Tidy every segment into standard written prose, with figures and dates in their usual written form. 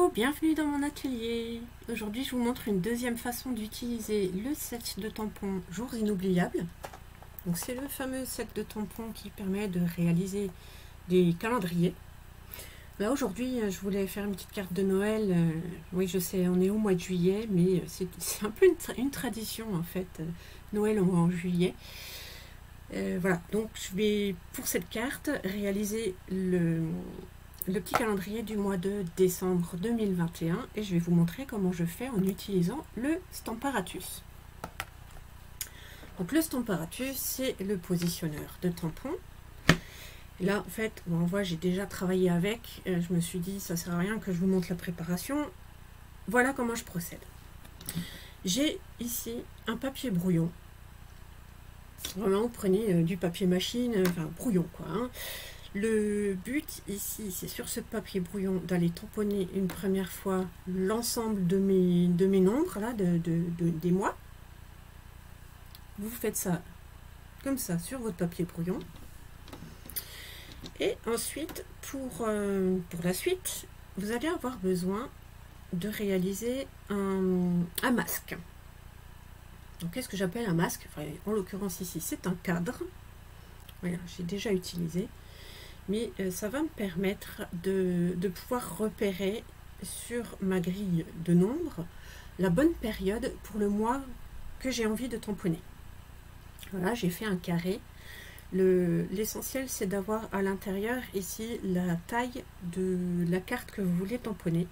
Hello, bienvenue dans mon atelier. Aujourd'hui, je vous montre une deuxième façon d'utiliser le set de tampons Jours Inoubliables. Donc, c'est le fameux set de tampons qui permet de réaliser des calendriers. Là, aujourd'hui, je voulais faire une petite carte de Noël. Oui, je sais, on est au mois de juillet, mais c'est un peu une tradition en fait. Noël en juillet. Voilà, donc je vais pour cette carte réaliser le petit calendrier du mois de décembre 2021 et je vais vous montrer comment je fais en utilisant le Stamparatus. Donc le Stamparatus, c'est le positionneur de tampons. Là, en fait, on voit, j'ai déjà travaillé avec. Je me suis dit, ça sert à rien que je vous montre la préparation. Voilà comment je procède. J'ai ici un papier brouillon. Vraiment, vous prenez du papier machine, enfin brouillon quoi. Hein. Le but ici, c'est sur ce papier brouillon d'aller tamponner une première fois l'ensemble de mes nombres, là, des mois. Vous faites ça comme ça sur votre papier brouillon. Et ensuite, pour la suite, vous allez avoir besoin de réaliser un masque. Donc, qu'est-ce que j'appelle un masque? Enfin, en l'occurrence ici, c'est un cadre. Voilà, j'ai déjà utilisé. Mais ça va me permettre de pouvoir repérer sur ma grille de nombres la bonne période pour le mois que j'ai envie de tamponner. Voilà, j'ai fait un carré. L'essentiel, c'est d'avoir à l'intérieur ici la taille de la carte que vous voulez tamponner,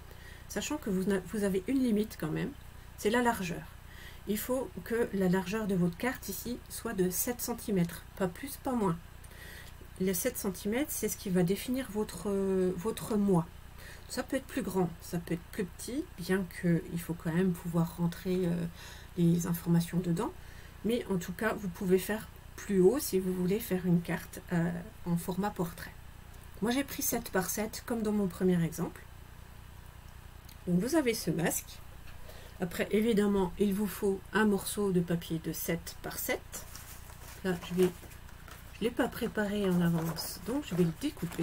sachant que vous avez une limite quand même, c'est la largeur. Il faut que la largeur de votre carte ici soit de 7 cm, pas plus, pas moins. Les 7 cm, c'est ce qui va définir votre mois. Ça peut être plus grand, ça peut être plus petit, bien qu'il faut quand même pouvoir rentrer les informations dedans. Mais en tout cas, vous pouvez faire plus haut si vous voulez faire une carte en format portrait. Moi, j'ai pris 7 par 7, comme dans mon premier exemple. Donc, vous avez ce masque. Après, évidemment, il vous faut un morceau de papier de 7 par 7. Là, je ne l'ai pas préparé en avance, donc je vais le découper.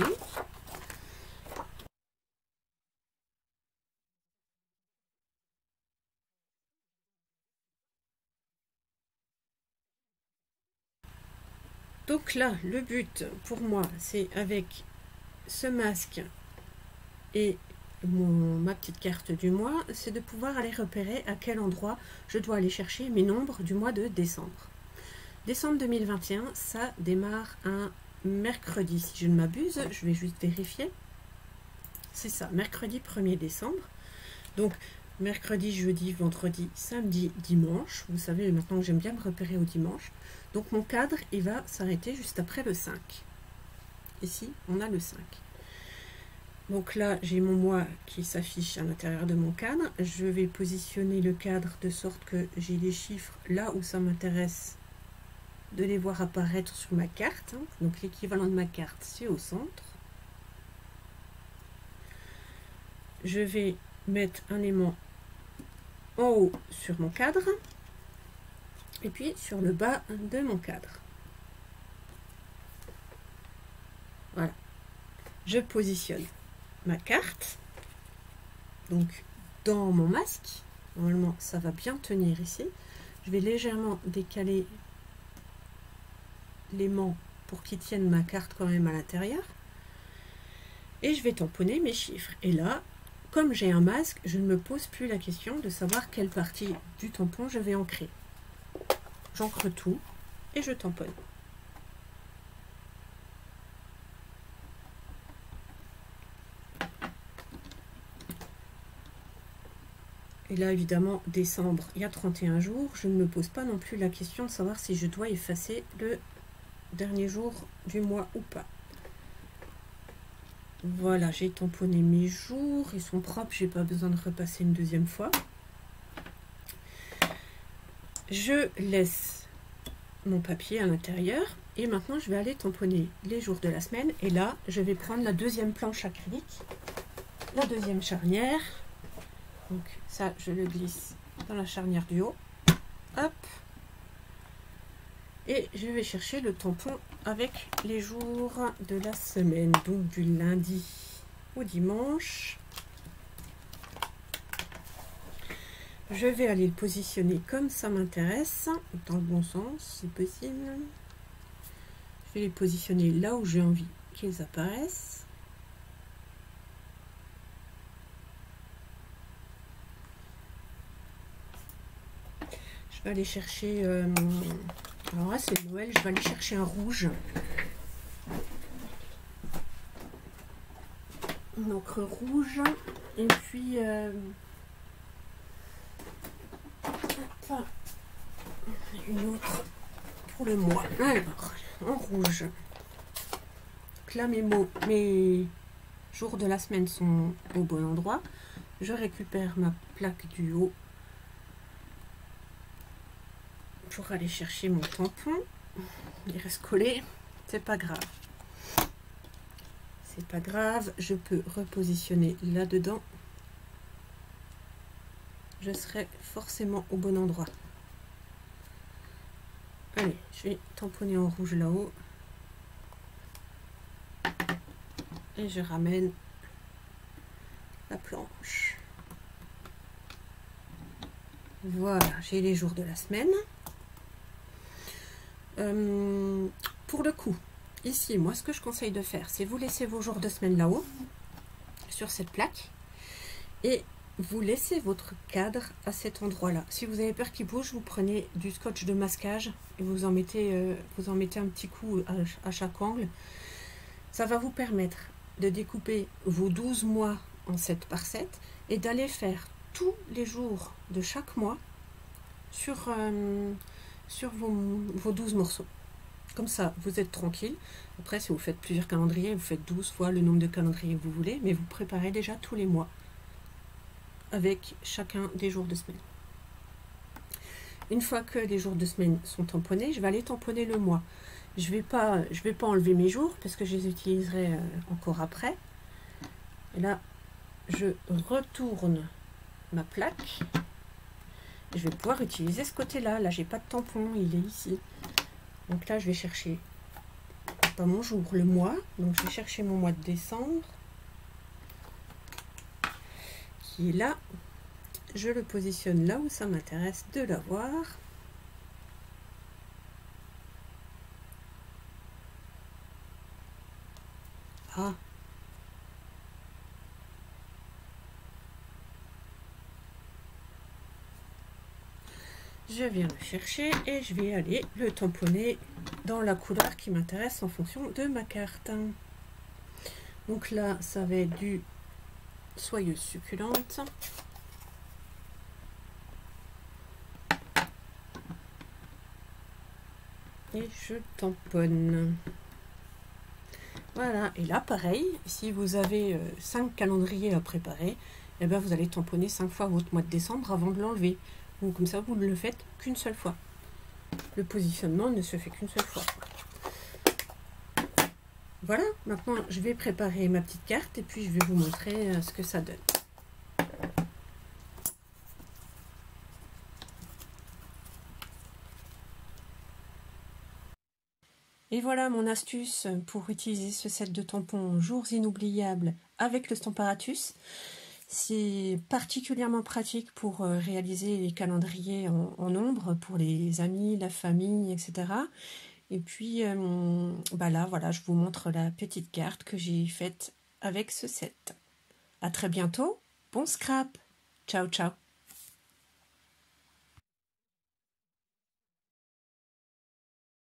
Donc là, le but pour moi, c'est avec ce masque et ma petite carte du mois, c'est de pouvoir aller repérer à quel endroit je dois aller chercher mes nombres du mois de décembre. Décembre 2021, ça démarre un mercredi, si je ne m'abuse, je vais juste vérifier. C'est ça, mercredi 1er décembre. Donc, mercredi, jeudi, vendredi, samedi, dimanche. Vous savez, maintenant que j'aime bien me repérer au dimanche. Donc, mon cadre, il va s'arrêter juste après le 5. Ici, on a le 5. Donc là, j'ai mon mois qui s'affiche à l'intérieur de mon cadre. Je vais positionner le cadre de sorte que j'ai les chiffres là où ça m'intéresse de les voir apparaître sur ma carte. Donc l'équivalent de ma carte, c'est au centre. Je vais mettre un aimant en haut sur mon cadre et puis sur le bas de mon cadre. Voilà. Je positionne ma carte donc dans mon masque. Normalement ça va bien tenir ici. Je vais légèrement décaler l'aimant pour qu'il tienne ma carte quand même à l'intérieur et je vais tamponner mes chiffres. Et là, comme j'ai un masque, je ne me pose plus la question de savoir quelle partie du tampon je vais ancrer. J'ancre tout et je tamponne. Et là, évidemment, décembre, il y a 31 jours. Je ne me pose pas non plus la question de savoir si je dois effacer le dernier jour du mois ou pas. Voilà, j'ai tamponné mes jours. Ils sont propres, j'ai pas besoin de repasser une deuxième fois. Je laisse mon papier à l'intérieur. Et maintenant, je vais aller tamponner les jours de la semaine. Et là, je vais prendre la deuxième planche acrylique, la deuxième charnière. Donc ça, je le glisse dans la charnière du haut. Hop. Et je vais chercher le tampon avec les jours de la semaine. Donc du lundi au dimanche. Je vais aller le positionner comme ça m'intéresse, dans le bon sens si possible. Je vais les positionner là où j'ai envie qu'ils apparaissent. Je vais aller chercher, alors là c'est Noël, je vais aller chercher un rouge. Une encre rouge, et puis une autre pour le mois. Alors, en rouge. Donc là, mes jours de la semaine sont au bon endroit. Je récupère ma plaque du haut pour aller chercher mon tampon. Il reste collé, c'est pas grave. C'est pas grave, je peux repositionner là-dedans. Je serai forcément au bon endroit. Allez, je vais tamponner en rouge là-haut. Et je ramène la planche. Voilà, j'ai les jours de la semaine. Pour le coup, ici, moi, ce que je conseille de faire, c'est vous laisser vos jours de semaine là-haut, sur cette plaque, et vous laissez votre cadre à cet endroit-là. Si vous avez peur qu'il bouge, vous prenez du scotch de masquage et vous en mettez un petit coup à chaque angle. Ça va vous permettre de découper vos 12 mois en 7 par 7 et d'aller faire tous les jours de chaque mois sur vos 12 morceaux. Comme ça, vous êtes tranquille. Après, si vous faites plusieurs calendriers, vous faites 12 fois le nombre de calendriers que vous voulez, mais vous préparez déjà tous les mois avec chacun des jours de semaine. Une fois que les jours de semaine sont tamponnés, je vais aller tamponner le mois. Je vais pas enlever mes jours parce que je les utiliserai encore après. Et là, je retourne ma plaque. Je vais pouvoir utiliser ce côté-là. Là, j'ai pas de tampon, il est ici. Donc là, je vais chercher pas mon jour, le mois. Donc je vais chercher mon mois de décembre qui est là. Je le positionne là où ça m'intéresse de l'avoir. Ah. Je viens le chercher et je vais aller le tamponner dans la couleur qui m'intéresse en fonction de ma carte. Donc là, ça va être du soyeuse succulente. Et je tamponne. Voilà, et là pareil, si vous avez 5 calendriers à préparer, et bien vous allez tamponner 5 fois votre mois de décembre avant de l'enlever. Donc comme ça, vous ne le faites qu'une seule fois. Le positionnement ne se fait qu'une seule fois. Voilà, maintenant je vais préparer ma petite carte et puis je vais vous montrer ce que ça donne. Et voilà mon astuce pour utiliser ce set de tampons jours inoubliables avec le Stamparatus. C'est particulièrement pratique pour réaliser les calendriers en nombre pour les amis, la famille, etc. Et puis là, voilà, je vous montre la petite carte que j'ai faite avec ce set. À très bientôt, bon scrap, ciao ciao.